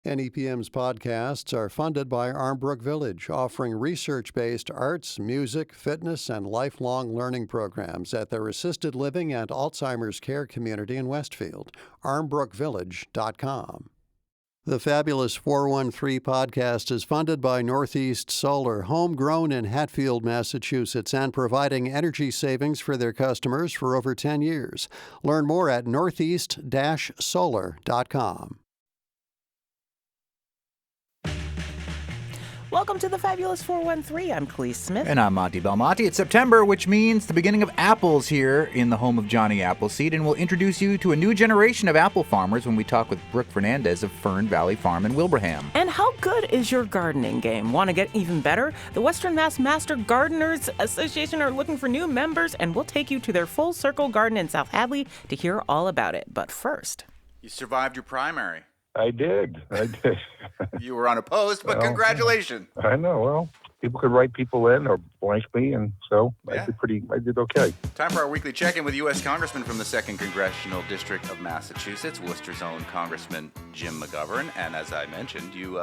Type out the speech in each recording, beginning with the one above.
NEPM's podcasts are funded by Armbrook Village, offering research-based arts, music, fitness, and lifelong learning programs at their assisted living and Alzheimer's care community in Westfield. armbrookvillage.com. The Fabulous 413 podcast is funded by Northeast Solar, homegrown in Hatfield, Massachusetts, and providing energy savings for their customers for over 10 years. Learn more at northeast-solar.com. Welcome to the Fabulous 413. I'm Khalees Smith. And I'm Monty Belmonte. It's September, which means the beginning of apples here in the home of Johnny Appleseed, and we'll introduce you to a new generation of apple farmers when we talk with Brooke Fernandez of Fern Valley Farm in Wilbraham. And how good is your gardening game? Want to get even better? The Western Mass Master Gardeners Association are looking for new members, and we'll take you to their Full Circle Garden in South Hadley to hear all about it. But first... You survived your primary. I did. You were unopposed, but congratulations. I know. Well, people could write people in or blank me, and so Yeah. I did okay. Time for our weekly check-in with U.S. Congressman from the 2nd Congressional District of Massachusetts, Worcester's own Congressman Jim McGovern. And as I mentioned, you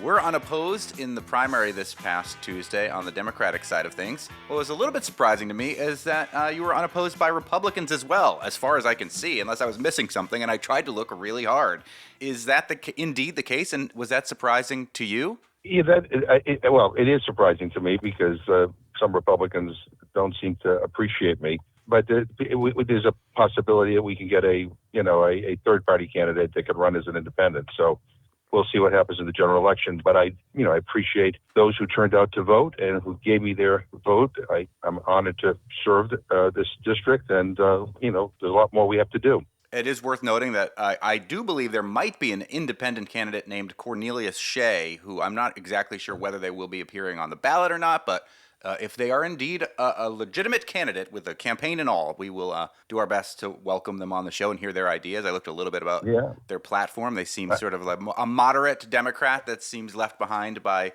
were unopposed in the primary this past Tuesday on the Democratic side of things. What was a little bit surprising to me is that you were unopposed by Republicans as well, as far as I can see, unless I was missing something, and I tried to look really hard. Is that indeed the case, and was that surprising to you? Yeah, it is surprising to me because some Republicans don't seem to appreciate me. But there's a possibility that we can get a third-party candidate that could run as an independent. So we'll see what happens in the general election. But I appreciate those who turned out to vote and who gave me their vote. I'm honored to serve this district, and there's a lot more we have to do. It is worth noting that I do believe there might be an independent candidate named Cornelius Shea, who I'm not exactly sure whether they will be appearing on the ballot or not, but if they are indeed a legitimate candidate with a campaign and all, we will do our best to welcome them on the show and hear their ideas. I looked a little bit about their platform. They seem sort of like a moderate Democrat that seems left behind by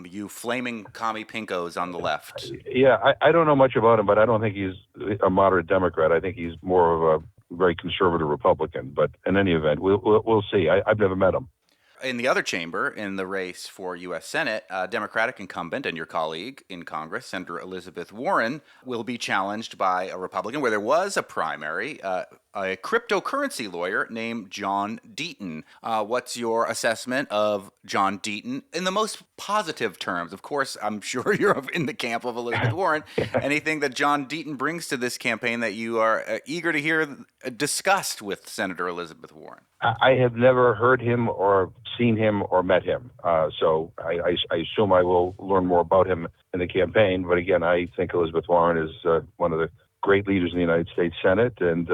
you flaming commie pinkos on the left. Yeah, I don't know much about him, but I don't think he's a moderate Democrat. I think he's more of a very conservative Republican, but in any event, we'll see. I've never met him. In the other chamber, in the race for U.S. Senate, Democratic incumbent and your colleague in Congress, Senator Elizabeth Warren, will be challenged by a Republican where there was a primary, a cryptocurrency lawyer named John Deaton. What's your assessment of John Deaton in the most positive terms? Of course, I'm sure you're in the camp of Elizabeth Warren. Anything that John Deaton brings to this campaign that you are eager to hear discussed with Senator Elizabeth Warren? I have never heard him or seen him or met him. So I assume I will learn more about him in the campaign. But again, I think Elizabeth Warren is one of the great leaders in the United States Senate, and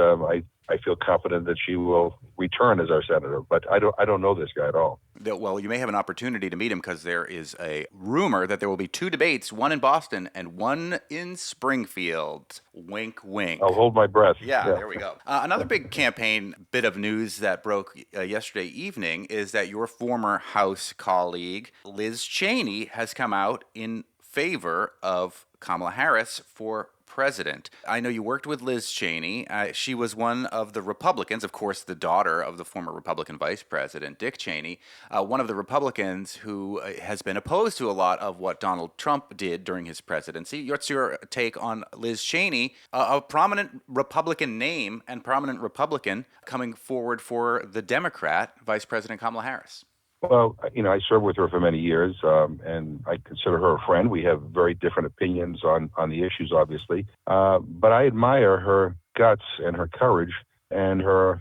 I feel confident that she will return as our senator. But I don't know this guy at all. Well, you may have an opportunity to meet him because there is a rumor that there will be two debates, one in Boston and one in Springfield. Wink, wink. I'll hold my breath. Yeah. There we go. Another big campaign bit of news that broke yesterday evening is that your former House colleague, Liz Cheney, has come out in favor of Kamala Harris for president. I know you worked with Liz Cheney. She was one of the Republicans, of course, the daughter of the former Republican Vice President, Dick Cheney, one of the Republicans who has been opposed to a lot of what Donald Trump did during his presidency. What's your take on Liz Cheney, a prominent Republican name and prominent Republican coming forward for the Democrat, Vice President Kamala Harris? Well, I served with her for many years, and I consider her a friend. We have very different opinions on the issues, obviously. But I admire her guts and her courage and her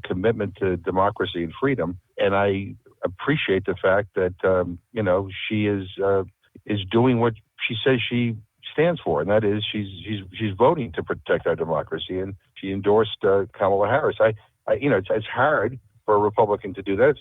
commitment to democracy and freedom. And I appreciate the fact that, she is doing what she says she stands for, and that is she's voting to protect our democracy. And she endorsed Kamala Harris. It's hard for a Republican to do that.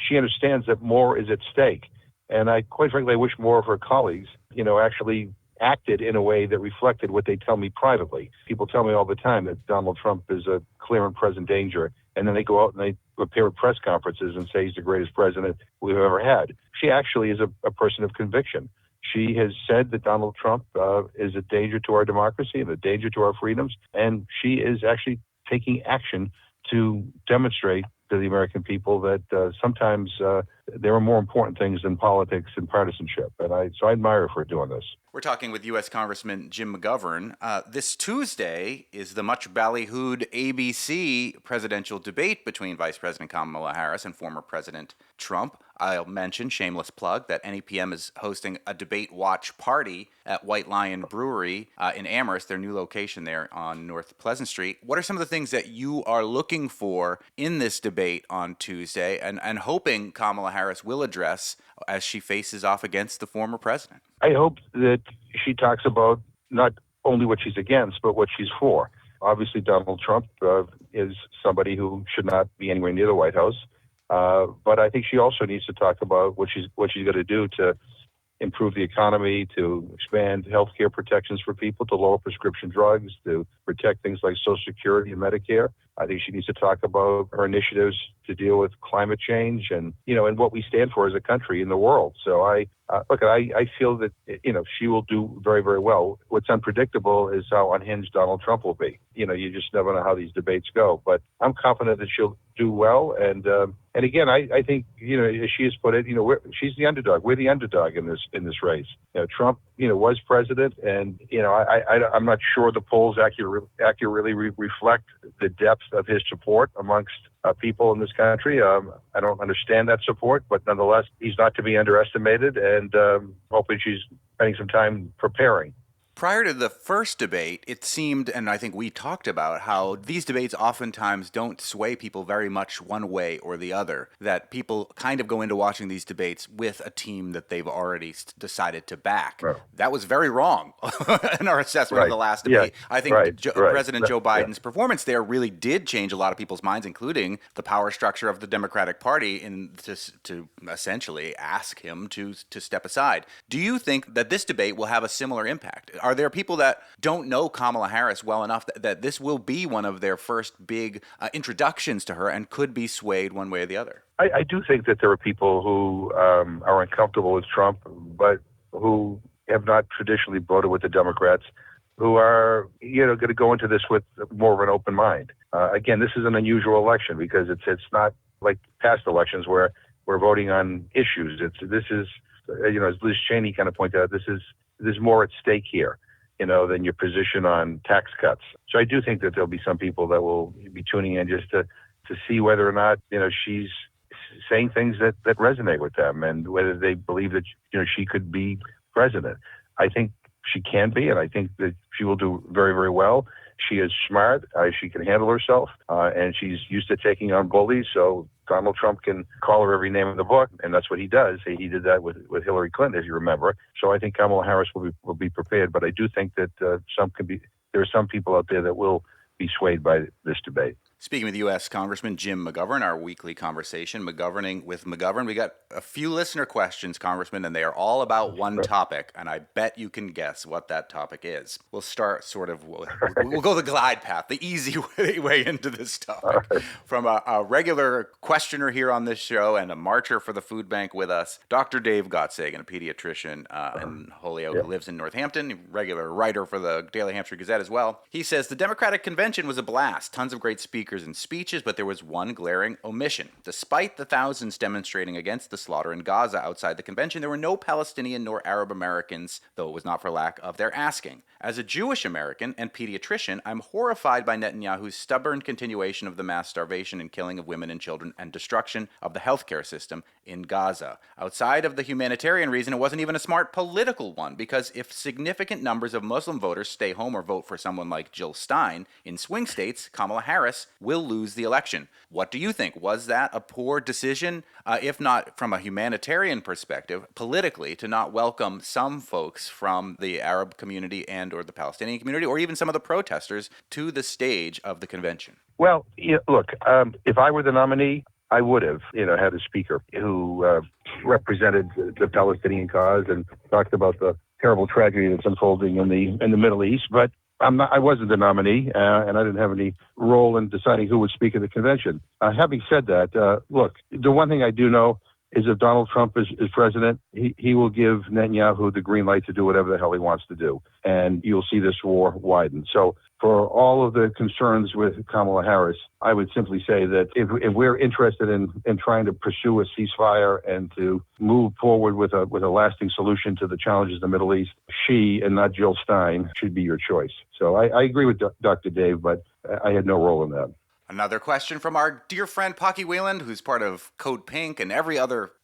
She understands that more is at stake. And I, quite frankly, I wish more of her colleagues, actually acted in a way that reflected what they tell me privately. People tell me all the time that Donald Trump is a clear and present danger. And then they go out and they appear at press conferences and say he's the greatest president we've ever had. She actually is a person of conviction. She has said that Donald Trump is a danger to our democracy and a danger to our freedoms. And she is actually taking action to demonstrate to the American people that sometimes there are more important things than politics and partisanship. And so I admire her for doing this. We're talking with U.S. Congressman Jim McGovern. This Tuesday is the much ballyhooed ABC presidential debate between Vice President Kamala Harris and former President Trump. I'll mention, shameless plug, that NEPM is hosting a debate watch party at White Lion Brewery in Amherst, their new location there on North Pleasant Street. What are some of the things that you are looking for in this debate on Tuesday and hoping Kamala Harris will address as she faces off against the former president? I hope that she talks about not only what she's against, but what she's for. Obviously, Donald Trump is somebody who should not be anywhere near the White House. But I think she also needs to talk about what she's going to do to improve the economy, to expand health care protections for people, to lower prescription drugs, to protect things like Social Security and Medicare. I think she needs to talk about her initiatives to deal with climate change and what we stand for as a country in the world. So I feel that, she will do very, very well. What's unpredictable is how unhinged Donald Trump will be. You just never know how these debates go, but I'm confident that she'll do well. And again, I think, as she has put it, she's the underdog. We're the underdog in this race. Trump, was president, and, I'm not sure the polls accurately reflect the depth of his support amongst people in this country. I don't understand that support, but nonetheless, he's not to be underestimated, and hopefully she's spending some time preparing. Prior to the first debate, it seemed, and I think we talked about, how these debates oftentimes don't sway people very much one way or the other, that people kind of go into watching these debates with a team that they've already decided to back. Right. That was very wrong in our assessment of the last debate. Yeah. I think President Joe Biden's performance there really did change a lot of people's minds, including the power structure of the Democratic Party, to essentially ask him to step aside. Do you think that this debate will have a similar impact? Are there people that don't know Kamala Harris well enough that this will be one of their first big introductions to her and could be swayed one way or the other? I do think that there are people who are uncomfortable with Trump, but who have not traditionally voted with the Democrats, who are going to go into this with more of an open mind. Again, this is an unusual election because it's not like past elections where we're voting on issues. This is as Liz Cheney kind of pointed out, there's more at stake here, than your position on tax cuts. So I do think that there'll be some people that will be tuning in just to see whether or not, she's saying things that resonate with them and whether they believe that, she could be president. I think she can be, and I think that she will do very, very well. She is smart. She can handle herself, and she's used to taking on bullies. So Donald Trump can call her every name in the book, and that's what he does. He did that with Hillary Clinton, as you remember. So I think Kamala Harris will be prepared. But I do think that there are some people out there that will be swayed by this debate. Speaking with U.S. Congressman Jim McGovern, our weekly conversation, McGoverning with McGovern. We got a few listener questions, Congressman, and they are all about one topic, and I bet you can guess what that topic is. We'll start we'll go the glide path, the easy way into this topic. Right. From a regular questioner here on this show and a marcher for the food bank with us, Dr. Dave Gottsagen, a pediatrician in Holyoke who lives in Northampton, regular writer for the Daily Hampshire Gazette as well. He says, the Democratic Convention was a blast, tons of great speakers and speeches, but there was one glaring omission. Despite the thousands demonstrating against the slaughter in Gaza outside the convention, there were no Palestinian nor Arab Americans, though it was not for lack of their asking. As a Jewish American and pediatrician, I'm horrified by Netanyahu's stubborn continuation of the mass starvation and killing of women and children and destruction of the healthcare system in Gaza. Outside of the humanitarian reason, it wasn't even a smart political one, because if significant numbers of Muslim voters stay home or vote for someone like Jill Stein, in swing states, Kamala Harris will lose the election. What do you think? Was that a poor decision, if not from a humanitarian perspective, politically, to not welcome some folks from the Arab community and or the Palestinian community, or even some of the protesters, to the stage of the convention? Well, look, if I were the nominee, I would have, had a speaker who represented the Palestinian cause and talked about the terrible tragedy that's unfolding in the Middle East. But I wasn't the nominee, and I didn't have any role in deciding who would speak at the convention. Having said that, look, the one thing I do know is if Donald Trump is president, he will give Netanyahu the green light to do whatever the hell he wants to do. And you'll see this war widen. So for all of the concerns with Kamala Harris, I would simply say that if we're interested in trying to pursue a ceasefire and to move forward with a lasting solution to the challenges of the Middle East, she and not Jill Stein should be your choice. So I agree with Dr. Dave, but I had no role in that. Another question from our dear friend Pocky Wheeland, who's part of Code Pink and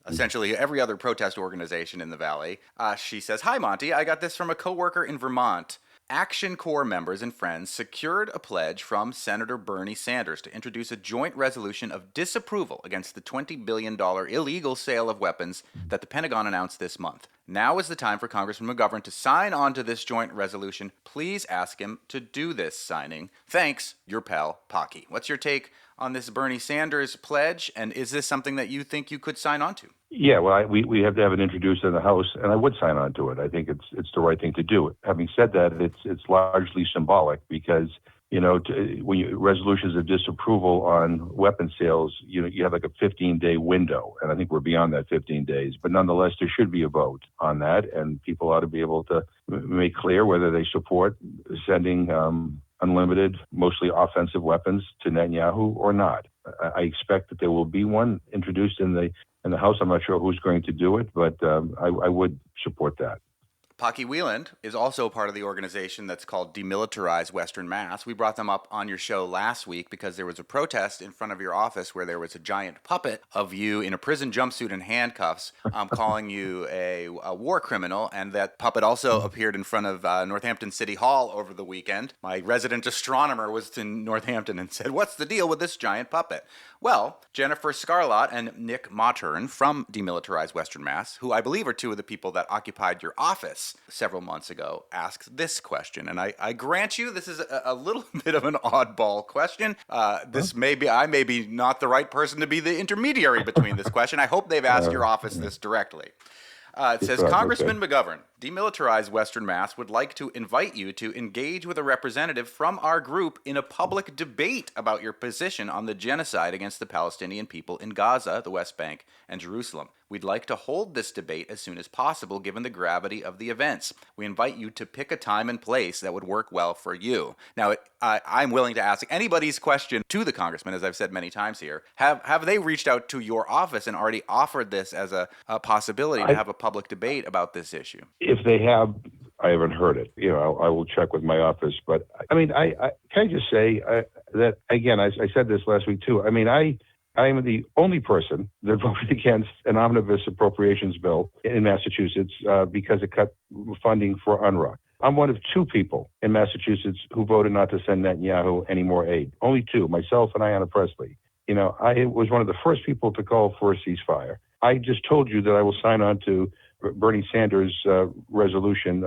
essentially every other protest organization in the Valley. She says, "Hi, Monty. I got this from a coworker in Vermont. Action Corps members and friends secured a pledge from Senator Bernie Sanders to introduce a joint resolution of disapproval against the $20 billion illegal sale of weapons that the Pentagon announced this month. Now is the time for Congressman McGovern to sign on to this joint resolution. Please ask him to do this signing. Thanks, your pal, Pocky." What's your take on this Bernie Sanders pledge, and is this something that you think you could sign on to? Yeah, well, we have to have it introduced in the House, and I would sign on to it. I think it's the right thing to do. Having said that, it's largely symbolic because when resolutions of disapproval on weapon sales, you have like a 15-day window, and I think we're beyond that 15 days. But nonetheless, there should be a vote on that, and people ought to be able to make clear whether they support sending unlimited, mostly offensive weapons to Netanyahu or not. I expect that there will be one introduced in the House. I'm not sure who's going to do it, but I would support that. Pocky Wheeland is also part of the organization that's called Demilitarize Western Mass. We brought them up on your show last week because there was a protest in front of your office where there was a giant puppet of you in a prison jumpsuit and handcuffs calling you a war criminal, and that puppet also appeared in front of Northampton City Hall over the weekend. My resident astronomer was in Northampton and said, "What's the deal with this giant puppet?" Well, Jennifer Scarlott and Nick Mautern from Demilitarize Western Mass, who I believe are two of the people that occupied your office several months ago, asks this question. And I grant you this is a little bit of an oddball question. I may be not the right person to be the intermediary between this question. I hope they've asked your office this directly. It says, "Congressman McGovern, Demilitarize Western Mass would like to invite you to engage with a representative from our group in a public debate about your position on the genocide against the Palestinian people in Gaza, the West Bank, and Jerusalem. We'd like to hold this debate as soon as possible given the gravity of the events. We invite you to pick a time and place that would work well for you." Now, I'm willing to ask anybody's question to the congressman, as I've said many times here. Have they reached out to your office and already offered this as a possibility to have a public debate about this issue? If they have, I haven't heard it. I will check with my office. But I mean, I can I just say that again? I said this last week too. I mean, I am the only person that voted against an omnibus appropriations bill in Massachusetts because it cut funding for UNRWA. I'm one of two people in Massachusetts who voted not to send Netanyahu any more aid. Only two, myself and Ayanna Pressley. I was one of the first people to call for a ceasefire. I just told you that I will sign on to Bernie Sanders' resolution,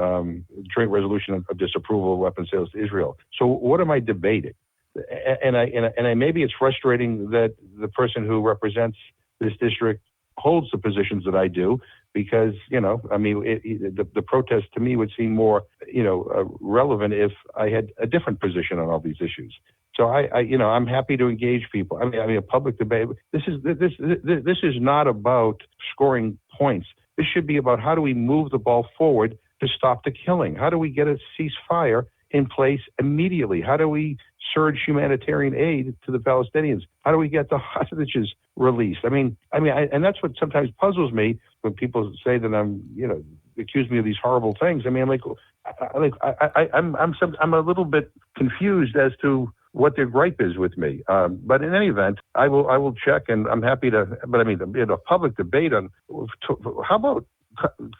joint resolution of disapproval of weapons sales to Israel. So what am I debating? And maybe it's frustrating that the person who represents this district holds the positions that I do, because the protest to me would seem more relevant if I had a different position on all these issues. So I'm happy to engage people. I mean a public debate. This is not about scoring points. This should be about how do we move the ball forward to stop the killing? How do we get a ceasefire in place immediately? How do we surge humanitarian aid to the Palestinians? How do we get the hostages released? And that's what sometimes puzzles me when people say that accuse me of these horrible things. I mean, I'm a little bit confused as to what their gripe is with me. But in any event, I will check, and I'm happy to. But I mean, a public debate on how about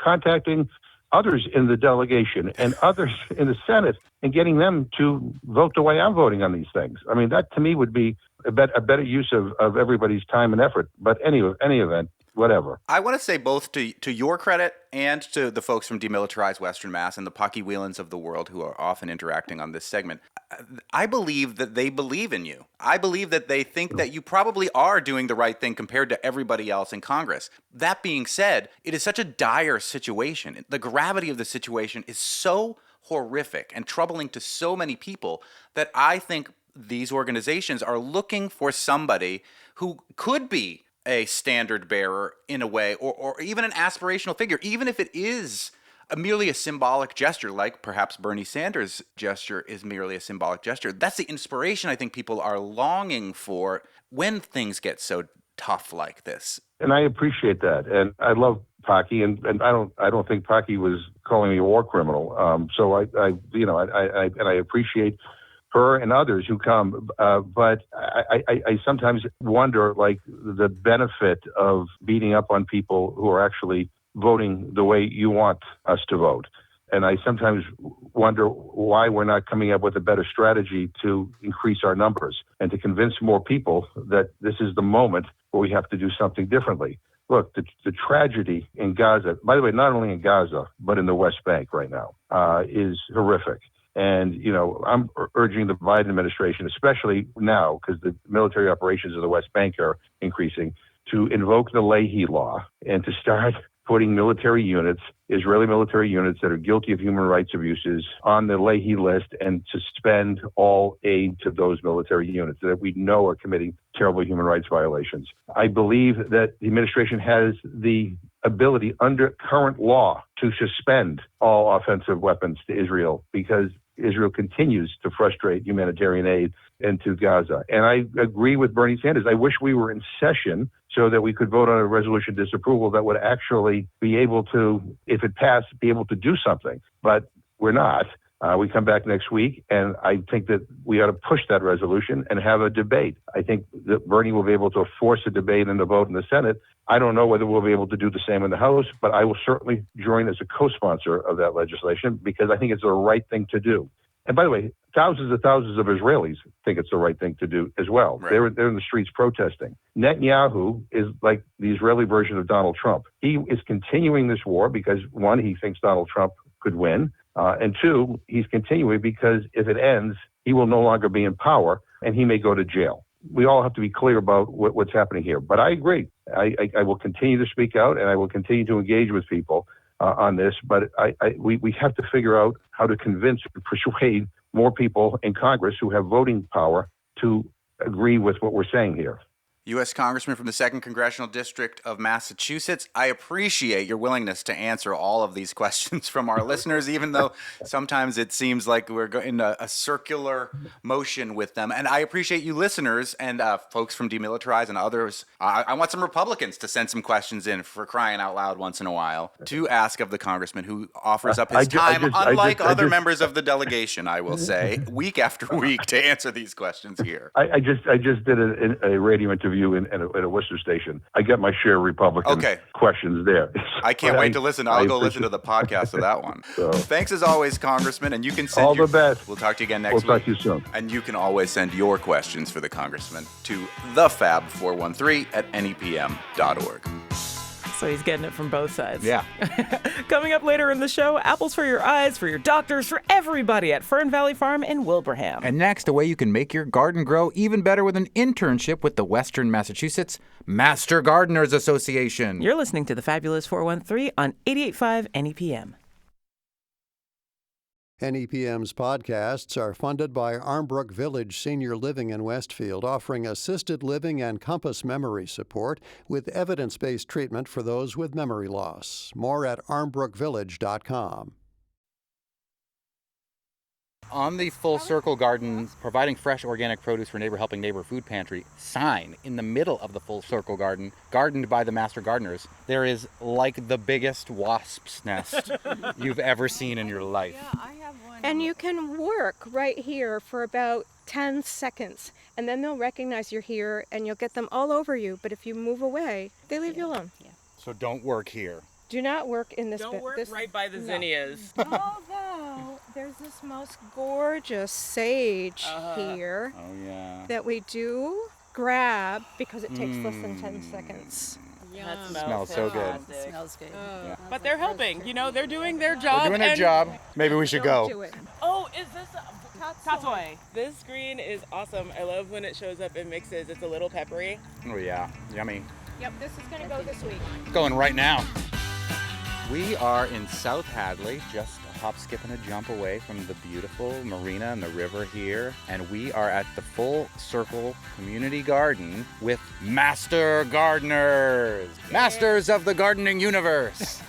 contacting others in the delegation and others in the Senate and getting them to vote the way I'm voting on these things. I mean, that to me would be a better use of everybody's time and effort. But any event, whatever. I want to say both to your credit and to the folks from Demilitarize Western Mass and the Pocky Whelans of the world who are often interacting on this segment. I believe that they believe in you. I believe that they think that you probably are doing the right thing compared to everybody else in Congress. That being said, it is such a dire situation. The gravity of the situation is so horrific and troubling to so many people that I think these organizations are looking for somebody who could be a standard bearer in a way, or even an aspirational figure, even if it is merely a symbolic gesture, like perhaps Bernie Sanders' gesture is merely a symbolic gesture. That's the inspiration I think people are longing for when things get so tough like this. And I appreciate that. And I love Paki, and I don't think Paki was calling me a war criminal. So I appreciate her and others who come. But I sometimes wonder, like, the benefit of beating up on people who are actually voting the way you want us to vote. And I sometimes wonder why we're not coming up with a better strategy to increase our numbers and to convince more people that this is the moment where we have to do something differently. Look, the tragedy in Gaza, by the way, not only in Gaza, but in the West Bank right now, is horrific. And, I'm urging the Biden administration, especially now, because the military operations of the West Bank are increasing, to invoke the Leahy Law and to start putting military units, Israeli military units that are guilty of human rights abuses, on the Leahy list and suspend all aid to those military units that we know are committing terrible human rights violations. I believe that the administration has the ability under current law to suspend all offensive weapons to Israel because Israel continues to frustrate humanitarian aid into Gaza. And I agree with Bernie Sanders. I wish we were in session so that we could vote on a resolution disapproval that would actually be able to, if it passed, be able to do something. But we're not. We come back next week, and I think that we ought to push that resolution and have a debate. I think that Bernie will be able to force a debate and a vote in the Senate. I don't know whether we'll be able to do the same in the House, but I will certainly join as a co-sponsor of that legislation because I think it's the right thing to do. And by the way, thousands of Israelis think it's the right thing to do as well. Right. They're in the streets protesting. Netanyahu is like the Israeli version of Donald Trump. He is continuing this war because, one, he thinks Donald Trump could win. And two, he's continuing because if it ends, he will no longer be in power and he may go to jail. We all have to be clear about what's happening here. But I agree. I will continue to speak out and I will continue to engage with people on this. But we have to figure out how to convince and persuade more people in Congress who have voting power to agree with what we're saying here. U.S. Congressman from the 2nd Congressional District of Massachusetts, I appreciate your willingness to answer all of these questions from our listeners, even though sometimes it seems like we're in a circular motion with them. And I appreciate you listeners and folks from Demilitarize and others. I want some Republicans to send some questions in, for crying out loud, once in a while, to ask of the congressman who offers up his time, unlike other members of the delegation, I will say, week after week to answer these questions here. I just did a radio interview at a Worcester station. I get my share of Republican questions there. I can't wait to listen. I'll go listen to the podcast of that one. So, thanks as always, Congressman. And you can send all the best. We'll talk to you again next week. We'll talk to you soon. And you can always send your questions for the Congressman to thefab413@nepm.org. So he's getting it from both sides. Yeah. Coming up later in the show, apples for your eyes, for your doctors, for everybody at Fern Valley Farm in Wilbraham. And next, a way you can make your garden grow even better with an internship with the Western Massachusetts Master Gardeners Association. You're listening to the Fabulous 413 on 88.5 NEPM. NEPM's podcasts are funded by Armbrook Village Senior Living in Westfield, offering assisted living and compass memory support with evidence-based treatment for those with memory loss. More at armbrookvillage.com. On the Full Circle Garden, providing fresh organic produce for Neighbor Helping Neighbor Food Pantry sign in the middle of the Full Circle Garden, gardened by the Master Gardeners, there is like the biggest wasp's nest you've ever seen in your life. Yeah, I have one. And you can work right here for about 10 seconds, and then they'll recognize you're here, and you'll get them all over you. But if you move away, they leave you alone. Yeah. So don't work here. Do not work in this. Don't work right by the zinnias. Although there's this most gorgeous sage here that we do grab because it takes less than 10 seconds. That smells so good. It smells good. Yeah. But they're helping. They're doing their job. They're doing their job. Maybe we should go. Do it. Oh, is this tatsoi? This green is awesome. I love when it shows up in mixes. It's a little peppery. Oh yeah, yummy. Yep, this is going to go this week. It's going right now. We are in South Hadley, just hop, skip, and a jump away from the beautiful marina and the river here. And we are at the Full Circle Community Garden with Master Gardeners, masters of the gardening universe.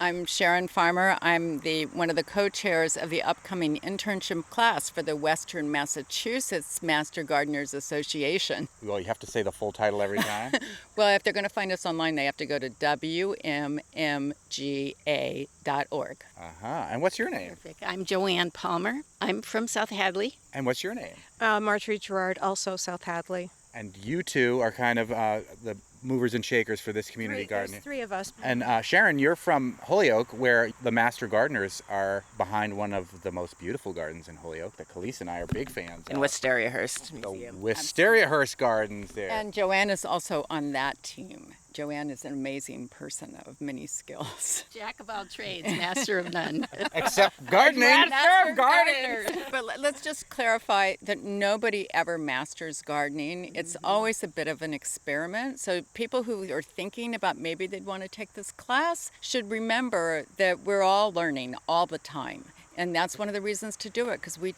I'm Sharon Farmer. I'm one of the co-chairs of the upcoming internship class for the Western Massachusetts Master Gardeners Association. Well, you have to say the full title every time. Well, if they're going to find us online, they have to go to wmmga.org. And what's your name? Perfect. I'm Joanne Palmer. I'm from South Hadley. And what's your name? Marjorie Gerard, also South Hadley. And you two are kind of the movers and shakers for this community garden. There's three of us. And Sharon, you're from Holyoke, where the Master Gardeners are behind one of the most beautiful gardens in Holyoke that Khalees and I are big fans In of. Wistariahurst The Museum. Wistariahurst Gardens there. And Joanne is also on that team. Joanne is an amazing person of many skills. Jack of all trades, master of none. Except gardening. Master gardeners. But let's just clarify that nobody ever masters gardening. It's always a bit of an experiment. So people who are thinking about maybe they'd want to take this class should remember that we're all learning all the time. And that's one of the reasons to do it, because we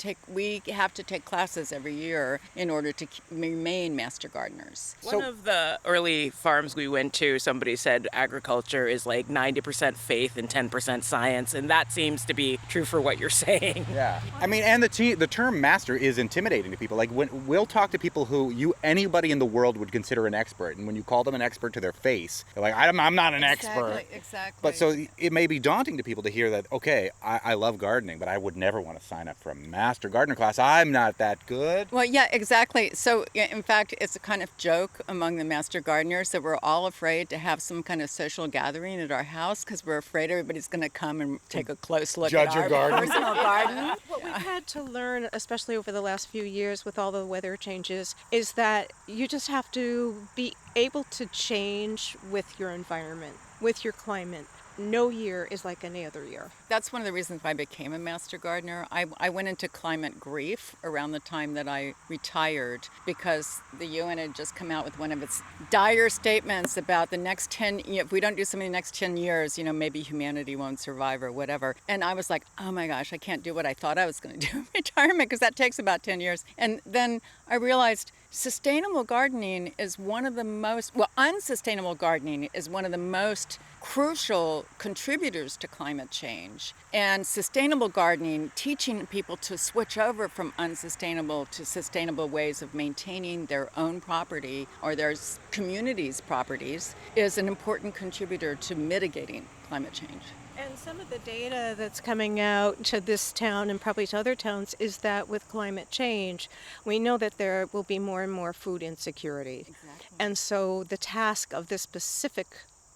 have to take classes every year in order to remain master gardeners. One of the early farms we went to, somebody said agriculture is like 90% faith and 10% science, and that seems to be true for what you're saying. Yeah. I mean, and the term master is intimidating to people. Like, we'll talk to people who anybody in the world would consider an expert, and when you call them an expert to their face, they're like, I'm not an expert. Exactly. But so it may be daunting to people to hear that, okay, I love gardening, but I would never want to sign up for a master gardener class. I'm not that good. Well, yeah, exactly. So, in fact, it's a kind of joke among the master gardeners that we're all afraid to have some kind of social gathering at our house because we're afraid everybody's going to come and take a close look Judge at your our garden. personal garden. What we've had to learn, especially over the last few years with all the weather changes, is that you just have to be able to change with your environment, with your climate. No year is like any other year. That's one of the reasons why I became a master gardener. I went into climate grief around the time that I retired because the UN had just come out with one of its dire statements about the next 10, if we don't do something in the next 10 years, maybe humanity won't survive or whatever. And I was like, oh my gosh, I can't do what I thought I was going to do in retirement because that takes about 10 years. And then I realized sustainable gardening is unsustainable gardening is one of the most crucial contributors to climate change. And sustainable gardening, teaching people to switch over from unsustainable to sustainable ways of maintaining their own property or their community's properties, is an important contributor to mitigating climate change. And some of the data that's coming out to this town and probably to other towns is that with climate change, we know that there will be more and more food insecurity. Exactly. And so the task of this specific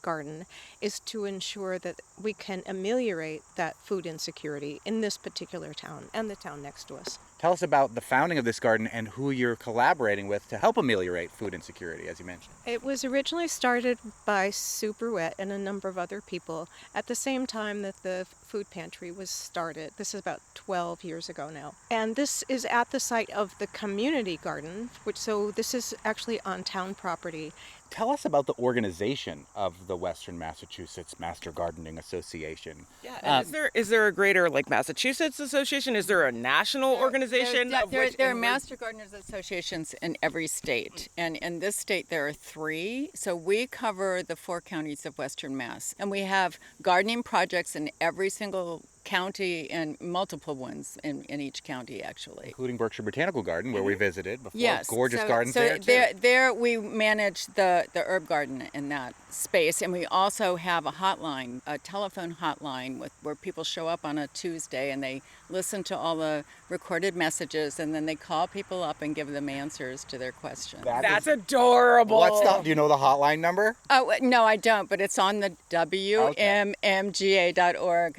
garden is to ensure that we can ameliorate that food insecurity in this particular town and the town next to us. Tell us about the founding of this garden and who you're collaborating with to help ameliorate food insecurity, as you mentioned. It was originally started by Sue Bruette and a number of other people at the same time that the food pantry was started. This is about 12 years ago now. And this is at the site of the community garden, so this is actually on town property. Tell us about the organization of the Western Massachusetts Master Gardening Association. Yeah, and is there a greater Massachusetts Association? Is there a national organization? There are Master Gardeners Associations in every state. And in this state, there are 3. So we cover the 4 counties of Western Mass. And we have gardening projects in every single county and multiple ones in each county, actually. Including Berkshire Botanical Garden, where we visited before. Yes. Gorgeous gardens there, there, too. There we manage the herb garden in that space. And we also have a hotline, a telephone hotline where people show up on a Tuesday and they listen to all the recorded messages and then they call people up and give them answers to their questions. That's adorable. Do you know the hotline number? Oh, no, I don't, but it's on the wmmga.org.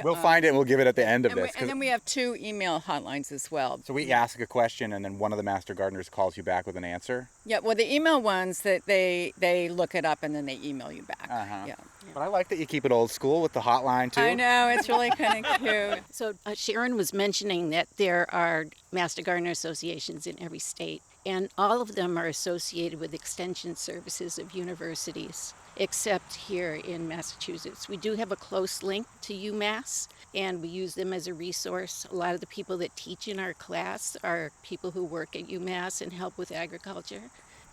We'll find it and we'll give it at the end of this. And then we have 2 email hotlines as well. So we ask a question and then one of the Master Gardeners calls you back with an answer? Yeah, well, the email ones, that they look it up and then they email you back. Yeah. But I like that you keep it old school with the hotline, too. I know, it's really kind of cute. So Sharon was mentioning that there are Master Gardener associations in every state. and all of them are associated with extension services of universities, except here in Massachusetts. We do have a close link to UMass, and we use them as a resource. A lot of the people that teach in our class are people who work at UMass and help with agriculture.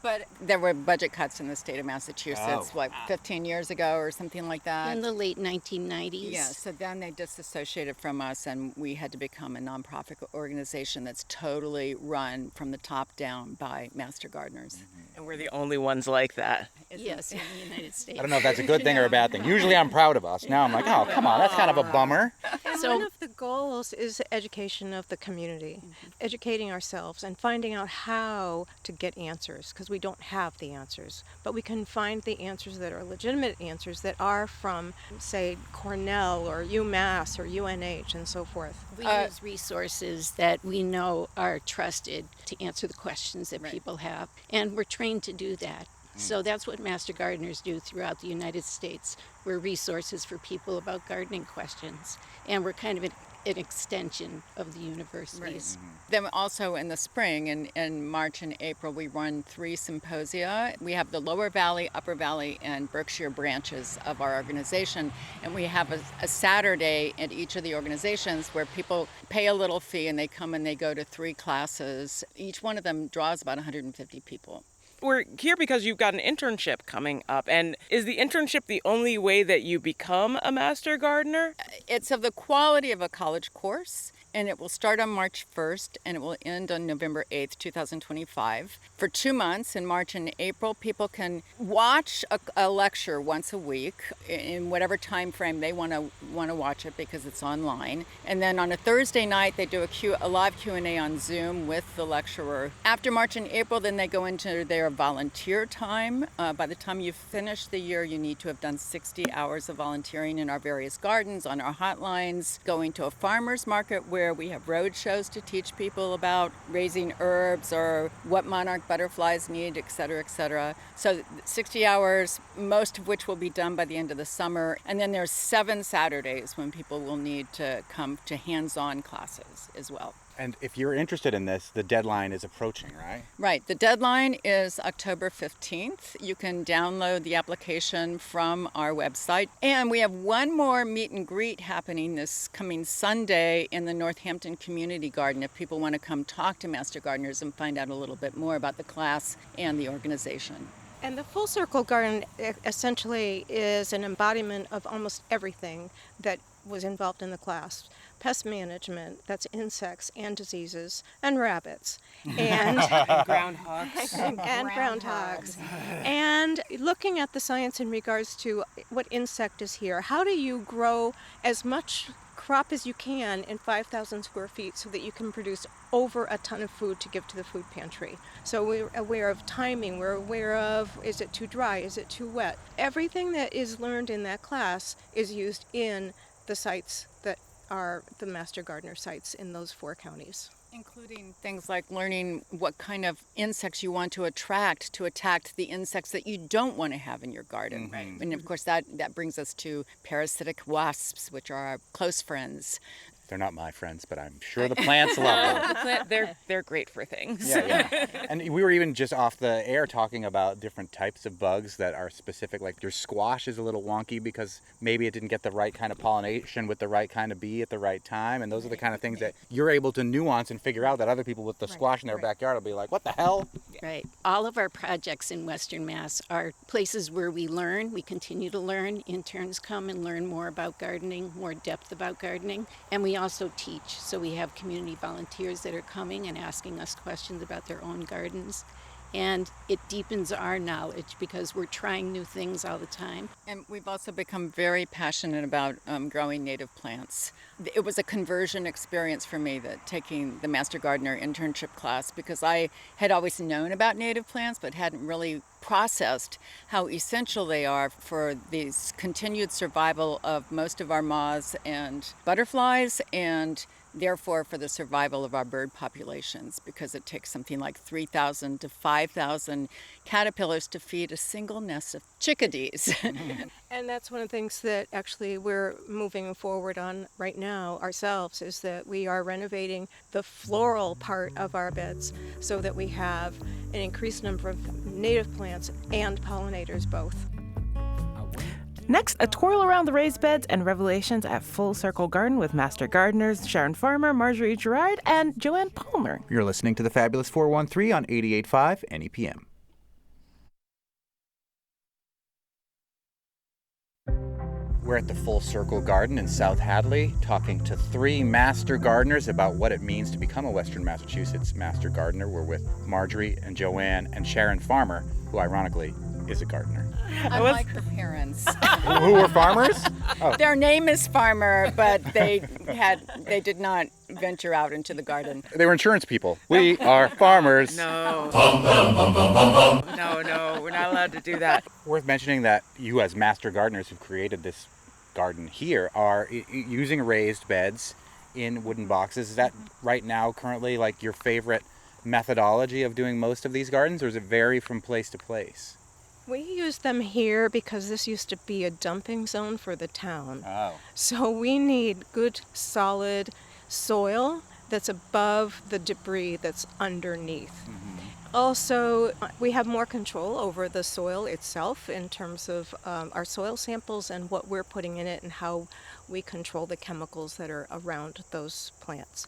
But there were budget cuts in the state of Massachusetts, 15 years ago or something like that? In the late 1990s. Yeah, so then they disassociated from us, and we had to become a nonprofit organization that's totally run from the top down by master gardeners. And we're the only ones like that. Yes, in the United States. I don't know if that's a good thing or a bad thing. Usually I'm proud of us. Now I'm like, oh, come on, that's kind of a bummer. And So- one of the goals is education of the community, educating ourselves and finding out how to get answers, because we don't have the answers. But we can find the answers that are legitimate answers that are from, say, Cornell or UMass or UNH and so forth. We use resources that we know are trusted to answer the questions that people have, and we're trained to do that. So that's what Master Gardeners do throughout the United States. We're resources for people about gardening questions, and we're kind of an extension of the universities. Then also in the spring, in March and April, we run 3 symposia. We have the Lower Valley, Upper Valley, and Berkshire branches of our organization. And we have a Saturday at each of the organizations where people pay a little fee and they come and they go to 3 classes. Each one of them draws about 150 people. We're here because you've got an internship coming up. And is the internship the only way that you become a master gardener? It's of the quality of a college course, and it will start on March 1st and it will end on November 8th, 2025. For 2 months, in March and April, people can watch a lecture once a week in whatever time frame they want to watch it, because it's online. And then on a Thursday night, they do a live Q&A on Zoom with the lecturer. After March and April, then they go into their volunteer time. By the time you finish the year, you need to have done 60 hours of volunteering in our various gardens, on our hotlines, going to a farmer's market where we have road shows to teach people about raising herbs or what monarch butterflies need, et cetera, et cetera. So 60 hours, most of which will be done by the end of the summer. And then there's 7 Saturdays when people will need to come to hands-on classes as well. And if you're interested in this, the deadline is approaching, right? Right. The deadline is October 15th. You can download the application from our website. And we have one more meet and greet happening this coming Sunday in the Northampton Community Garden if people want to come talk to Master Gardeners and find out a little bit more about the class and the organization. And the Full Circle Garden essentially is an embodiment of almost everything that was involved in the class. Pest management, that's insects and diseases, and rabbits, and Groundhogs. and groundhogs. And looking at the science in regards to what insect is here, how do you grow as much crop as you can in 5,000 square feet so that you can produce over a ton of food to give to the food pantry. So we're aware of timing, we're aware of, is it too dry, is it too wet? Everything that is learned in that class is used in the sites that are the Master Gardener sites in those 4 counties. Including things like learning what kind of insects you want to attract to attack the insects that you don't want to have in your garden. Right. And of course that brings us to parasitic wasps, which are our close friends. They're not my friends, but I'm sure the plants love them. They're great for things. Yeah. And we were even just off the air talking about different types of bugs that are specific. Like your squash is a little wonky because maybe it didn't get the right kind of pollination with the right kind of bee at the right time. And those are the kind of things that you're able to nuance and figure out that other people with the squash in their backyard will be like, what the hell? Right. All of our projects in Western Mass are places where we learn. We continue to learn. Interns come and learn more about gardening, more depth about gardening. And we also teach. So we have community volunteers that are coming and asking us questions about their own gardens. And it deepens our knowledge because we're trying new things all the time. And we've also become very passionate about growing native plants. It was a conversion experience for me, that taking the Master Gardener internship class, because I had always known about native plants but hadn't really processed how essential they are for the continued survival of most of our moths and butterflies, and therefore for the survival of our bird populations, because it takes something like 3,000 to 5,000 caterpillars to feed a single nest of chickadees. And that's one of the things that actually we're moving forward on right now ourselves, is that we are renovating the floral part of our beds so that we have an increased number of native plants and pollinators both. Next, a twirl around the raised beds and revelations at Full Circle Garden with Master Gardeners Sharon Farmer, Marjorie Gerard, and Joanne Palmer. You're listening to the Fabulous 413 on 88.5 NEPM. We're at the Full Circle Garden in South Hadley, talking to 3 master gardeners about what it means to become a Western Massachusetts master gardener. We're with Marjorie and Joanne and Sharon Farmer, who ironically is a gardener. Unlike her parents. Who were farmers? Oh. Their name is Farmer, but they did not venture out into the garden. They were insurance people. We are farmers. No. No, we're not allowed to do that. Worth mentioning that you, as master gardeners who created this garden here, are using raised beds in wooden boxes. Is that right now currently like your favorite methodology of doing most of these gardens, or does it vary from place to place? We use them here because this used to be a dumping zone for the town. Oh. So we need good, solid soil that's above the debris that's underneath. Also, we have more control over the soil itself in terms of our soil samples and what we're putting in it and how we control the chemicals that are around those plants.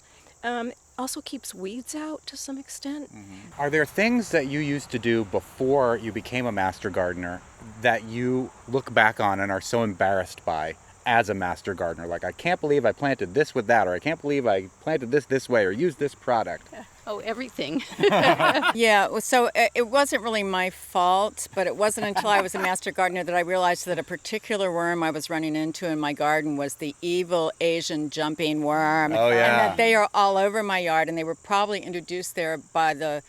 Also keeps weeds out to some extent. Are there things that you used to do before you became a master gardener that you look back on and are so embarrassed by as a master gardener? Like, I can't believe I planted this with that, or I can't believe I planted this way, or used this product. Oh, everything. Yeah, so it wasn't really my fault, but it wasn't until I was a master gardener that I realized that a particular worm I was running into in my garden was the evil Asian jumping worm. Oh, yeah. And that they are all over my yard, and they were probably introduced there by the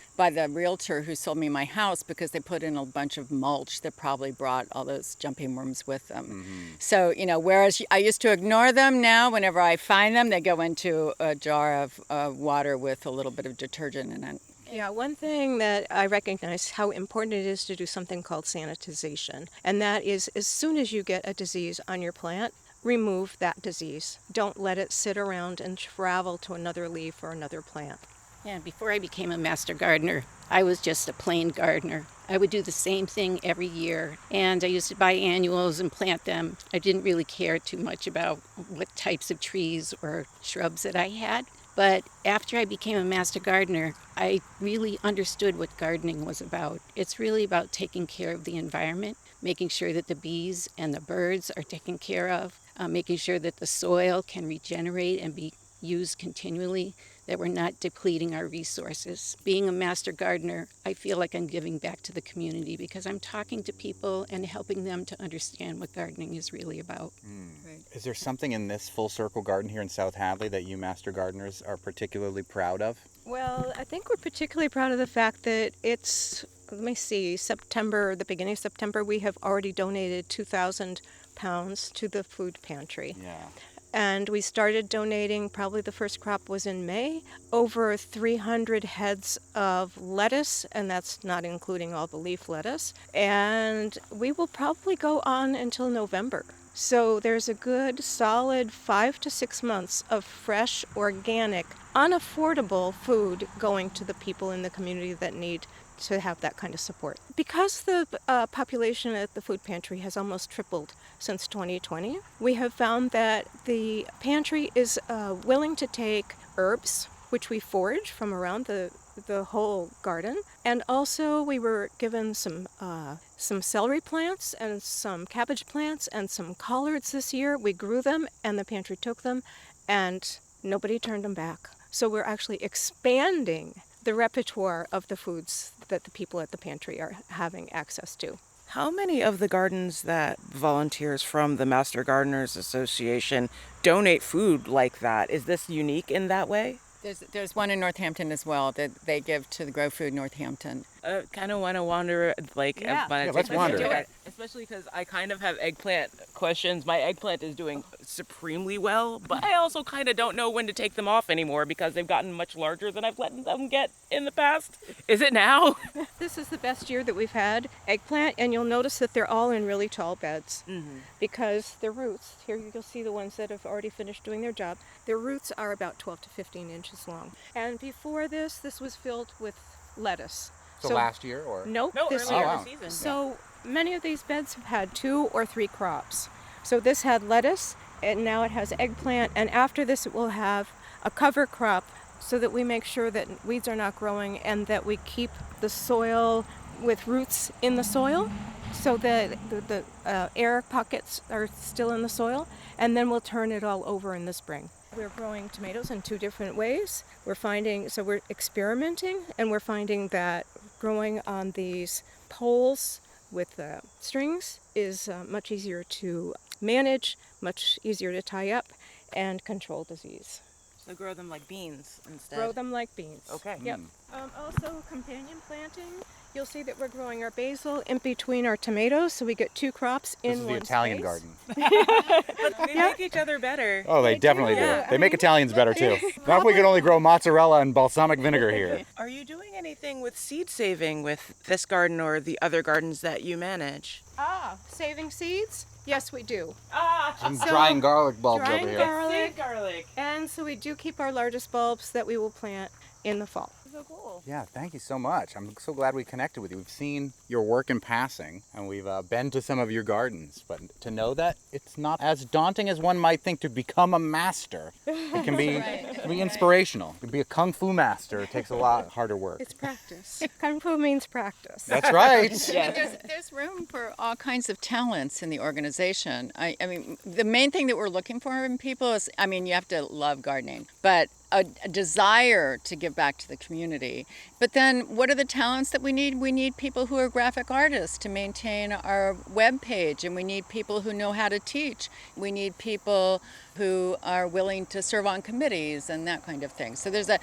realtor who sold me my house, because they put in a bunch of mulch that probably brought all those jumping worms with them. So, whereas I used to ignore them, now whenever I find them, they go into a jar of water with a little bit of detergent in it. Yeah, one thing that I recognize how important it is to do something called sanitization. And that is, as soon as you get a disease on your plant, remove that disease. Don't let it sit around and travel to another leaf or another plant. Yeah, before I became a master gardener, I was just a plain gardener. I would do the same thing every year, and I used to buy annuals and plant them. I didn't really care too much about what types of trees or shrubs that I had. But after I became a master gardener, I really understood what gardening was about. It's really about taking care of the environment, making sure that the bees and the birds are taken care of, making sure that the soil can regenerate and be used continually, that we're not depleting our resources. Being a master gardener, I feel like I'm giving back to the community because I'm talking to people and helping them to understand what gardening is really about. Right. Is there something in this Full Circle Garden here in South Hadley that you master gardeners are particularly proud of? Well, I think we're particularly proud of the fact that it's, the beginning of September, we have already donated 2,000 pounds to the food pantry. Yeah. And we started donating, probably the first crop was in May, over 300 heads of lettuce, and that's not including all the leaf lettuce. And we will probably go on until November. So there's a good, solid 5 to 6 months of fresh, organic, unaffordable food going to the people in the community that need to have that kind of support. Because the population at the food pantry has almost tripled since 2020, we have found that the pantry is willing to take herbs, which we forage from around the whole garden, and also we were given some celery plants and some cabbage plants and some collards this year. We grew them, and the pantry took them, and nobody turned them back. So we're actually expanding the repertoire of the foods that the people at the pantry are having access to. How many of the gardens that volunteers from the Master Gardeners Association donate food like that? Is this unique in that way? There's one in Northampton as well that they give to the Grow Food Northampton. Kind of want to wander, Yeah. Let's wander. Especially because I kind of have eggplant questions. My eggplant is doing supremely well, but I also kind of don't know when to take them off anymore because they've gotten much larger than I've let them get in the past. Is it now? This is the best year that we've had eggplant, and you'll notice that they're all in really tall beds because their roots, here you'll see the ones that have already finished doing their job, their roots are about 12 to 15 inches long. And before this was filled with lettuce. So last year or? Nope, No, this earlier year. this season. So many of these beds have had 2 or 3 crops. So this had lettuce, and now it has eggplant, and after this it will have a cover crop so that we make sure that weeds are not growing and that we keep the soil with roots in the soil so that the air pockets are still in the soil, and then we'll turn it all over in the spring. We're growing tomatoes in 2 different ways. We're experimenting, and we're finding that growing on these poles with strings is much easier to manage, much easier to tie up, and control disease. So grow them like beans instead. Grow them like beans. Okay. Yep. Also, companion planting. You'll see that we're growing our basil in between our tomatoes, so we get 2 crops in This is one the Italian space. garden. But they make each other better. Oh, they definitely do. Yeah. They make Italians better too. Now if we could only grow mozzarella and balsamic vinegar here. Are you doing anything with seed saving with this garden or the other gardens that you manage? Saving seeds? Yes, we do. Some drying garlic bulbs over Drying here. garlic. Garlic. And so we do keep our largest bulbs that we will plant in the fall. So cool. Yeah, thank you so much. I'm so glad we connected with you. We've seen your work in passing, and we've been to some of your gardens. But to know that it's not as daunting as one might think to become a master. It can be, it can be inspirational. To be a kung fu master, it takes a lot harder work. It's practice. Kung Fu means practice. That's right. There's room for all kinds of talents in the organization. I mean, the main thing that we're looking for in people is, I mean, you have to love gardening, but a desire to give back to the community. But then what are the talents that we need? We need people who are graphic artists to maintain our web page, and we need people who know how to teach. We need people who are willing to serve on committees and that kind of thing. So there's a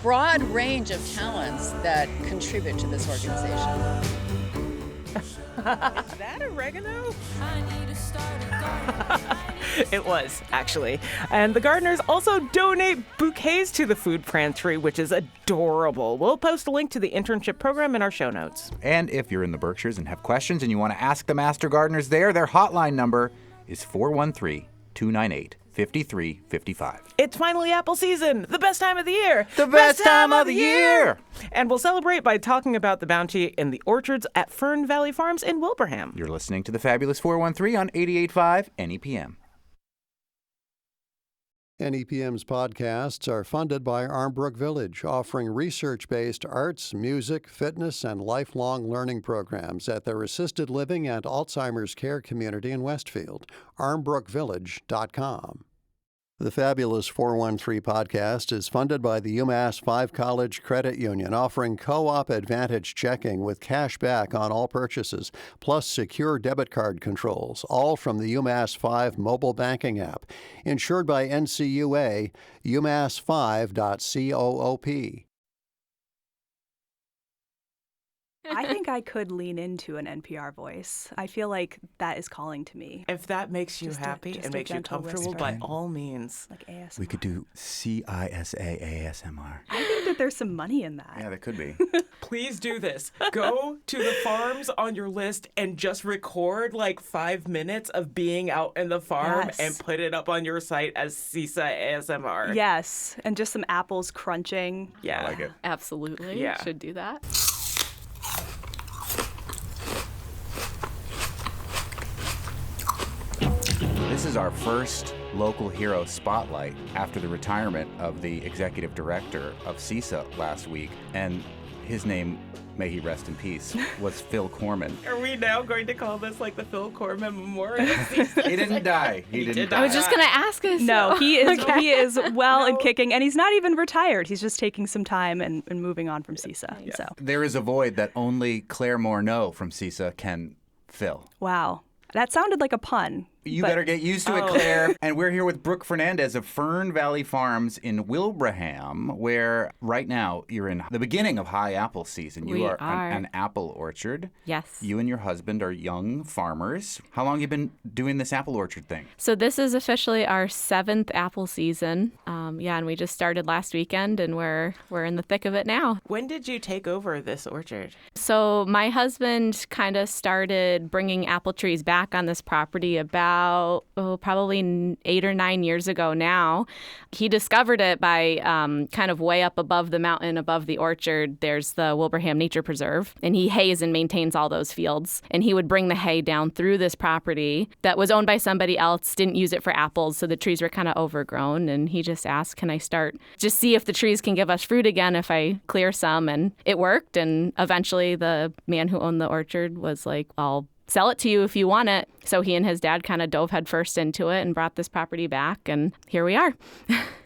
broad range of talents that contribute to this organization. Is that oregano? It was, actually. And the gardeners also donate bouquets to the food pantry, which is adorable. We'll post a link to the internship program in our show notes. And if you're in the Berkshires and have questions and you want to ask the Master Gardeners there, their hotline number is 413-298-5355. It's finally apple season, the best time of the year. The best time of the year! And we'll celebrate by talking about the bounty in the orchards at Fern Valley Farms in Wilbraham. You're listening to the Fabulous 413 on 88.5 NEPM. NEPM's podcasts are funded by Armbrook Village, offering research-based arts, music, fitness, and lifelong learning programs at their assisted living and Alzheimer's care community in Westfield. armbrookvillage.com. The Fabulous 413 podcast is funded by the UMass 5 College Credit Union, offering co-op advantage checking with cash back on all purchases, plus secure debit card controls, all from the UMass 5 mobile banking app. Insured by NCUA, umass5.coop. I think I could lean into an NPR voice. I feel like that is calling to me. If that makes you happy and makes you comfortable, by all means. Like ASMR. We could do CISA ASMR. I think that there's some money in that. Yeah, that could be. Please do this. Go to the farms on your list and just record like 5 minutes of being out in the farm and put it up on your site as CISA ASMR. Yes, and just some apples crunching. Yeah. I like it. Absolutely. Yeah. Should do that. This is our first local hero spotlight after the retirement of the executive director of CISA last week. And his name, may he rest in peace, was Phil Corman. Are we now going to call this like the Phil Corman Memorial? He didn't die. He didn't die. I was just going to ask us. No, he is well and kicking, and he's not even retired. He's just taking some time and moving on from CISA. Yeah. So There is a void that only Claire Morneau from CISA can fill. wow. That sounded like a pun. You But- better get used to it, Claire. And we're here with Brooke Fernandez of Fern Valley Farms in Wilbraham, where right now you're in the beginning of high apple season. You We are are. an apple orchard. Yes. You and your husband are young farmers. How long have you been doing this apple orchard thing? So this is officially our 7th apple season. And we just started last weekend, and we're in the thick of it now. When did you take over this orchard? So my husband kind of started bringing apple trees back on this property about probably 8 or 9 years ago now. He discovered it by kind of way up above the mountain, above the orchard. There's the Wilbraham Nature Preserve, and he hays and maintains all those fields. And he would bring the hay down through this property that was owned by somebody else, didn't use it for apples, so the trees were kind of overgrown. And he just asked, can I start, just see if the trees can give us fruit again if I clear some? And it worked. And eventually the man who owned the orchard was like, I'll sell it to you if you want it. So he and his dad kind of dove headfirst into it and brought this property back, and here we are.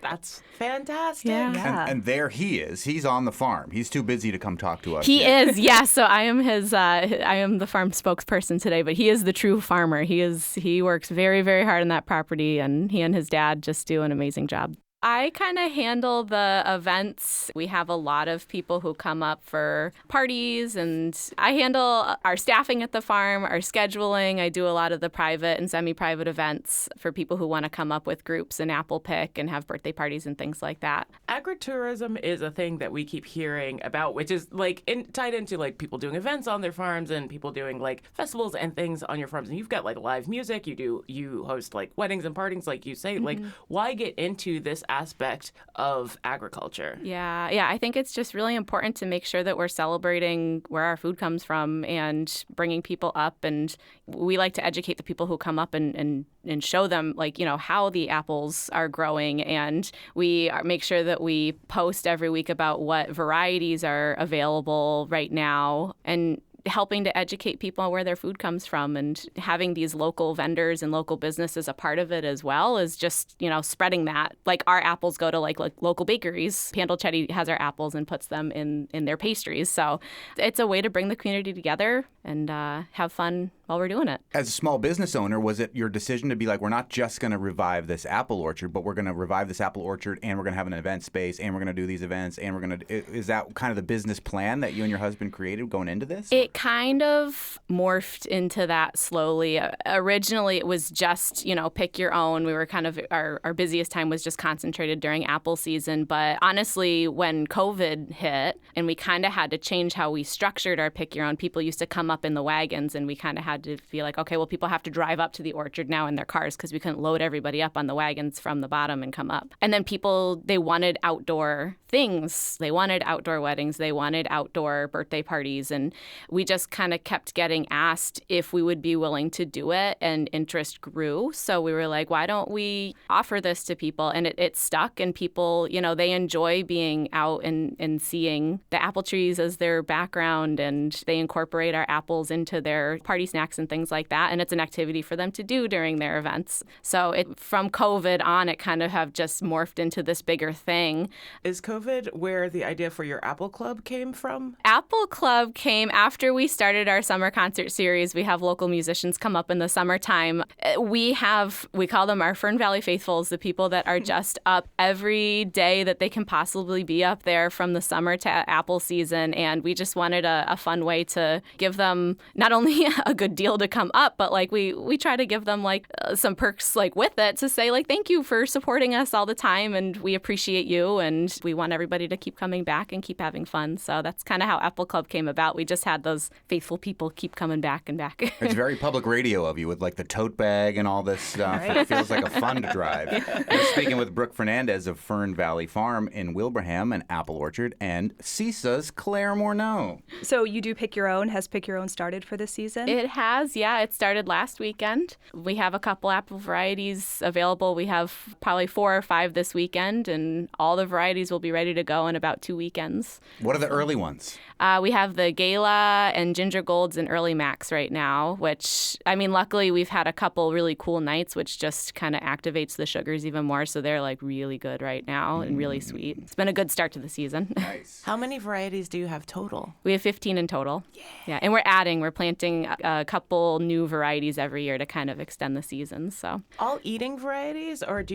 That's fantastic. Yeah. And there he is. He's on the farm. He's too busy to come talk to us. He yet. is, yeah. So I am I am the farm spokesperson today, but he is the true farmer. He works very, very hard on that property, and he and his dad just do an amazing job. I kind of handle the events. We have a lot of people who come up for parties, and I handle our staffing at the farm, our scheduling. I do a lot of the private and semi-private events for people who want to come up with groups and apple pick and have birthday parties and things like that. Agritourism is a thing that we keep hearing about, which is like tied into like people doing events on their farms and people doing like festivals and things on your farms. And you've got like live music. You host like weddings and parties, like you say. Like, why get into this aspect of agriculture? Yeah, I think it's just really important to make sure that we're celebrating where our food comes from and bringing people up. And we like to educate the people who come up and show them, like, how the apples are growing. And we make sure that we post every week about what varieties are available right now, and helping to educate people on where their food comes from, and having these local vendors and local businesses a part of it as well is just, spreading that. Like, our apples go to like local bakeries. Pandolcetti has our apples and puts them in their pastries. So it's a way to bring the community together and have fun while we're doing it. As a small business owner, was it your decision to be like, we're not just going to revive this apple orchard, but we're going to revive this apple orchard, and we're going to have an event space, and we're going to do these events, and we're going to... Is that kind of the business plan that you and your husband created going into this? It kind of morphed into that slowly. Originally, it was just, pick your own. We were kind of... Our busiest time was just concentrated during apple season. But honestly, when COVID hit, and we kind of had to change how we structured our pick your own, people used to come up in the wagons, and we kind of had to be like, okay, well, people have to drive up to the orchard now in their cars because we couldn't load everybody up on the wagons from the bottom and come up. And then people, they wanted outdoor things. They wanted outdoor weddings. They wanted outdoor birthday parties. And we just kind of kept getting asked if we would be willing to do it, and interest grew. So we were like, why don't we offer this to people? And it stuck, and people, they enjoy being out and seeing the apple trees as their background, and they incorporate our apples into their party snacks and things like that. And it's an activity for them to do during their events. So from COVID on, it kind of have just morphed into this bigger thing. Is COVID where the idea for your Apple Club came from? Apple Club came after we started our summer concert series. We have local musicians come up in the summertime. We call them our Fern Valley Faithfuls, the people that are just up every day that they can possibly be up there from the summer to apple season. And we just wanted a fun way to give them not only a good deal to come up, but like we try to give them like some perks like with it to say like, thank you for supporting us all the time, and we appreciate you, and we want everybody to keep coming back and keep having fun. So that's kind of how Apple Club came about. We just had those faithful people keep coming back and back. It's very public radio of you with like the tote bag and all this stuff. Right. It feels like a fun drive. We're speaking with Brooke Fernandez of Fern Valley Farm in Wilbraham, an apple orchard, and CISA's Claire Morneau. So you do pick your own. Has Pick Your Own started for this season? It has, yeah. It started last weekend. We have a couple apple varieties available. We have probably 4 or 5 this weekend, and all the varieties will be ready to go in about 2 weekends. What are the early ones? We have the Gala and Ginger Golds and Early Max right now, which, luckily we've had a couple really cool nights, which just kind of activates the sugars even more. So they're like really good right now and really sweet. It's been a good start to the season. Nice. How many varieties do you have total? We have 15 in total. Yeah, and we're planting a couple new varieties every year to kind of extend the season. So All eating varieties, or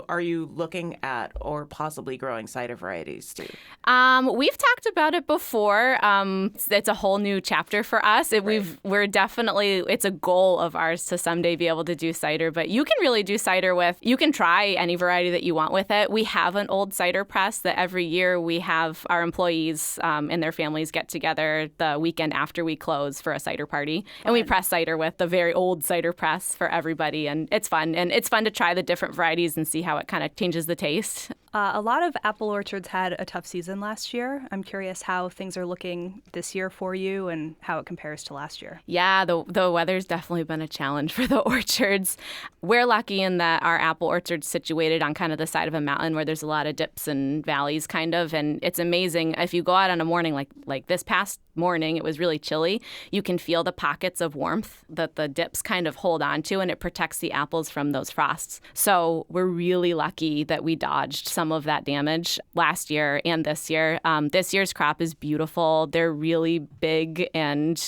are you looking at or possibly growing cider varieties too? We've talked about it before. It's a whole new chapter for us. It's a goal of ours to someday be able to do cider, but you can really do cider you can try any variety that you want with it. We have an old cider press that every year we have our employees and their families get together the weekend after we close for a cider party. And we press cider with the very old cider press for everybody. And it's fun. And it's fun to try the different varieties and see how it kind of changes the taste. A lot of apple orchards had a tough season last year. I'm curious how things are looking this year for you and how it compares to last year. Yeah, the weather's definitely been a challenge for the orchards. We're lucky in that our apple orchard's situated on kind of the side of a mountain where there's a lot of dips and valleys kind of. And it's amazing. If you go out on a morning like this past morning, it was really chilly. You can feel the pockets of warmth that the dips kind of hold on to, and it protects the apples from those frosts. So we're really lucky that we dodged some of that damage last year and this year. This year's crop is beautiful. They're really big and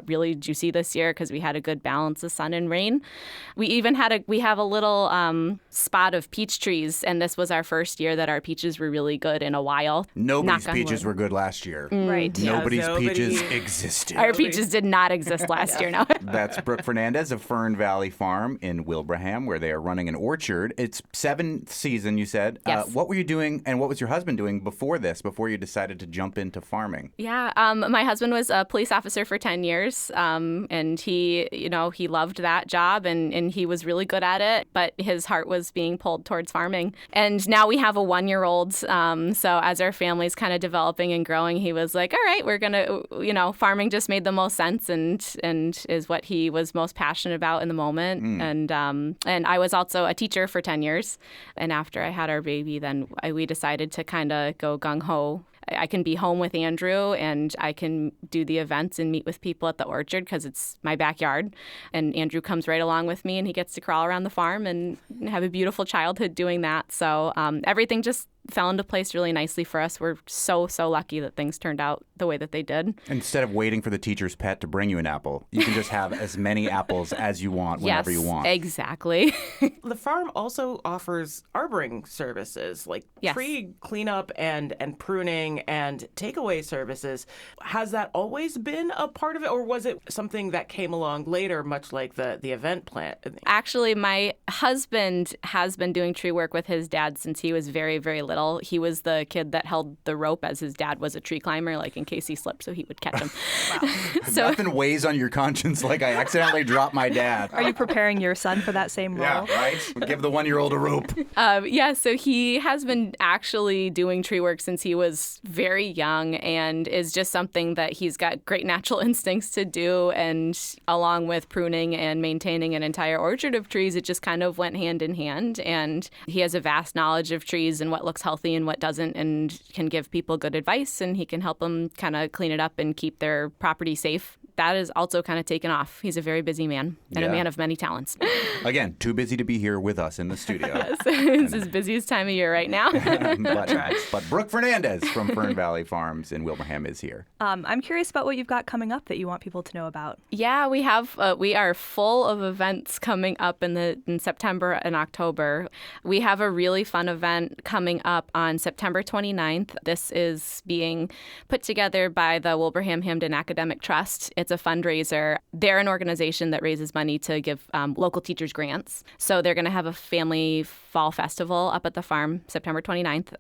really juicy this year because we had a good balance of sun and rain. We have a little spot of peach trees, and this was our first year that our peaches were really good in a while. Nobody's peaches were good last year. Right. Nobody's peaches existed. Our peaches did not exist last year, no. That's Brooke Fernandez of Fern Valley Farm in Wilbraham, where they are running an orchard. It's 7th season, you said. Yes. What were you doing, and what was your husband doing before you decided to jump into farming? Yeah, my husband was a police officer for 10 years, and he loved that job, and he was really good at it, but his heart was being pulled towards farming. And now we have a 1-year-old, so as our family's kind of developing and growing, he was like, all right, we're going to, farming just made the most sense and is what he was most passionate about in the moment. And I was also a teacher for 10 years, and after I had our baby, then we decided to kind of go gung-ho. I can be home with Andrew, and I can do the events and meet with people at the orchard because it's my backyard. And Andrew comes right along with me, and he gets to crawl around the farm and have a beautiful childhood doing that. So everything just fell into place really nicely for us. We're so lucky that things turned out the way that they did. Instead of waiting for the teacher's pet to bring you an apple, you can just have as many apples as you want whenever you want. Exactly. The farm also offers arboring services like tree cleanup and pruning and takeaway services. Has that always been a part of it, or was it something that came along later, much like the event plant? Actually, my husband has been doing tree work with his dad since he was very, very little. He was the kid that held the rope as his dad was a tree climber, like in case he slipped, so he would catch him. So nothing weighs on your conscience like I accidentally dropped my dad. Are you preparing your son for that same role? Yeah, right? Give the 1-year-old a rope. So he has been actually doing tree work since he was very young, and is just something that he's got great natural instincts to do. And along with pruning and maintaining an entire orchard of trees, it just kind of went hand in hand. And he has a vast knowledge of trees and what looks healthy and what doesn't, and can give people good advice, and he can help them kind of clean it up and keep their property safe. That is also kind of taken off. He's a very busy man and a man of many talents. Again, too busy to be here with us in the studio. Yes, it's his busiest time of year right now. but Brooke Fernandez from Fern Valley Farms in Wilbraham is here. I'm curious about what you've got coming up that you want people to know about. Yeah, we are full of events coming up in September and October. We have a really fun event coming up on September 29th. This is being put together by the Wilbraham Hamden Academic Trust. It's a fundraiser. They're an organization that raises money to give local teachers grants. So they're going to have a family fall festival up at the farm September 29th.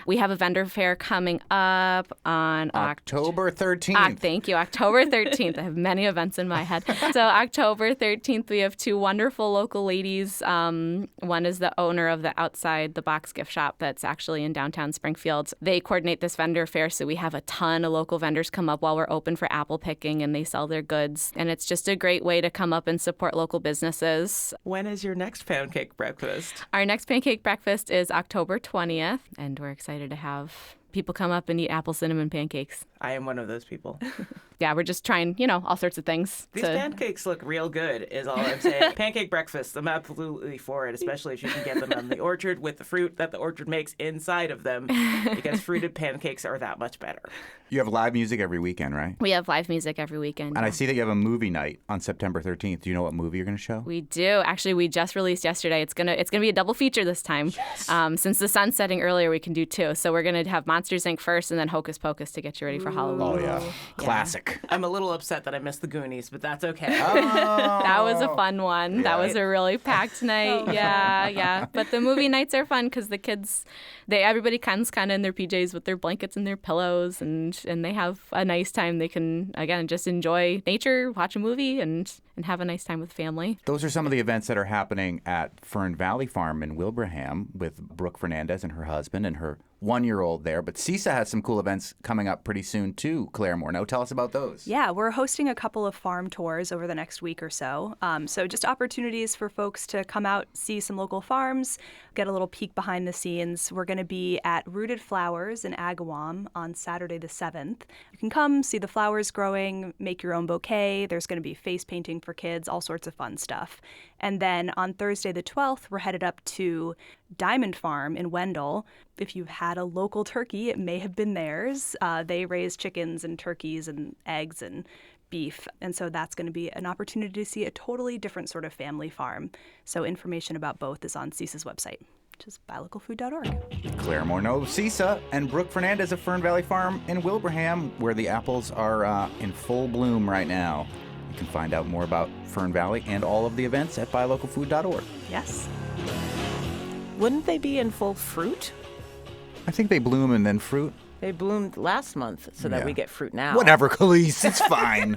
We have a vendor fair coming up on October 13th. Thank you. October 13th. I have many events in my head. So October 13th, we have 2 wonderful local ladies. One is the owner of the Outside the Box gift shop that's actually in downtown Springfield. They coordinate this vendor fair, so we have a ton of local vendors come up while we're open for apple picking, and they sell their goods. And it's just a great way to come up and support local businesses. When is your next pancake breakfast? Our next pancake breakfast is October 20th, and we're excited to have People come up and eat apple cinnamon pancakes. I am one of those people. Yeah, we're just trying, all sorts of things. These pancakes look real good, is all I'm saying. Pancake breakfast, I'm absolutely for it, especially if you can get them in the orchard with the fruit that the orchard makes inside of them, because fruited pancakes are that much better. You have live music every weekend, right? We have live music every weekend. And I see that you have a movie night on September 13th. Do you know what movie you're going to show? We do. Actually, we just released yesterday. It's gonna be a double feature this time. Yes. Since the sun's setting earlier, we can do two. So we're going to have Monsters, Inc. first and then Hocus Pocus to get you ready for Halloween. Oh, yeah. Classic. I'm a little upset that I missed the Goonies, but that's okay. That was a fun one. Yeah. That was a really packed night. Yeah. But the movie nights are fun because the kids, everybody comes kind of in their PJs with their blankets and their pillows, and they have a nice time. They can, again, just enjoy nature, watch a movie, and have a nice time with family. Those are some of the events that are happening at Fern Valley Farm in Wilbraham with Brooke Fernandez and her husband and her 1-year-old there. But CISA has some cool events coming up pretty soon too, Claire Morneau. Tell us about those. Yeah, we're hosting a couple of farm tours over the next week or so. So just opportunities for folks to come out, see some local farms, get a little peek behind the scenes. We're going to be at Rooted Flowers in Agawam on Saturday the 7th. You can come see the flowers growing, make your own bouquet. There's going to be face painting for kids, all sorts of fun stuff. And then on Thursday the 12th, we're headed up to Diamond Farm in Wendell. If you've had a local turkey, it may have been theirs. They raise chickens and turkeys and eggs and beef. And so that's going to be an opportunity to see a totally different sort of family farm. So information about both is on CISA's website, which is buylocalfood.org. Claire Morneau of CISA and Brooke Fernandez of Fern Valley Farm in Wilbraham, where the apples are in full bloom right now. You can find out more about Fern Valley and all of the events at buylocalfood.org. Yes. Wouldn't they be in full fruit? I think they bloom and then fruit. They bloomed last month so that we get fruit now. Whatever, Khalees. It's fine.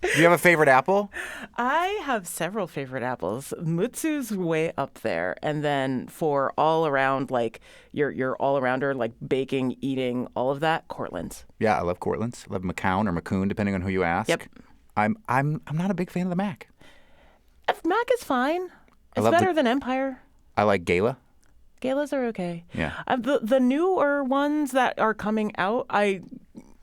Do you have a favorite apple? I have several favorite apples. Mutsu's way up there. And then for all around, like your all-arounder, like baking, eating, all of that, Cortland's. Yeah, I love Cortland's. I love McCown or McCoon, depending on who you ask. Yep. I'm not a big fan of the Mac. Mac is fine. It's better than Empire. I like Gala. Galas are okay. Yeah. The newer ones that are coming out, I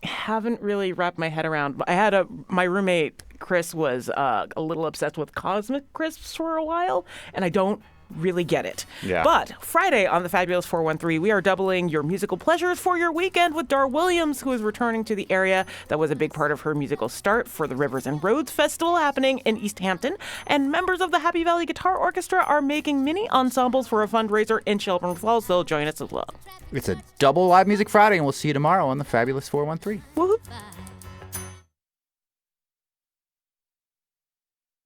haven't really wrapped my head around. I had my roommate Chris was a little obsessed with Cosmic Crisps for a while, and I don't really get it. Yeah. But Friday on the Fabulous 413, we are doubling your musical pleasures for your weekend with Dar Williams, who is returning to the area. That was a big part of her musical start for the Rivers and Roads Festival happening in East Hampton. And members of the Happy Valley Guitar Orchestra are making mini ensembles for a fundraiser in Shelburne Falls. They'll join us as well. It's a double live music Friday, and we'll see you tomorrow on the Fabulous 413. Woohoo!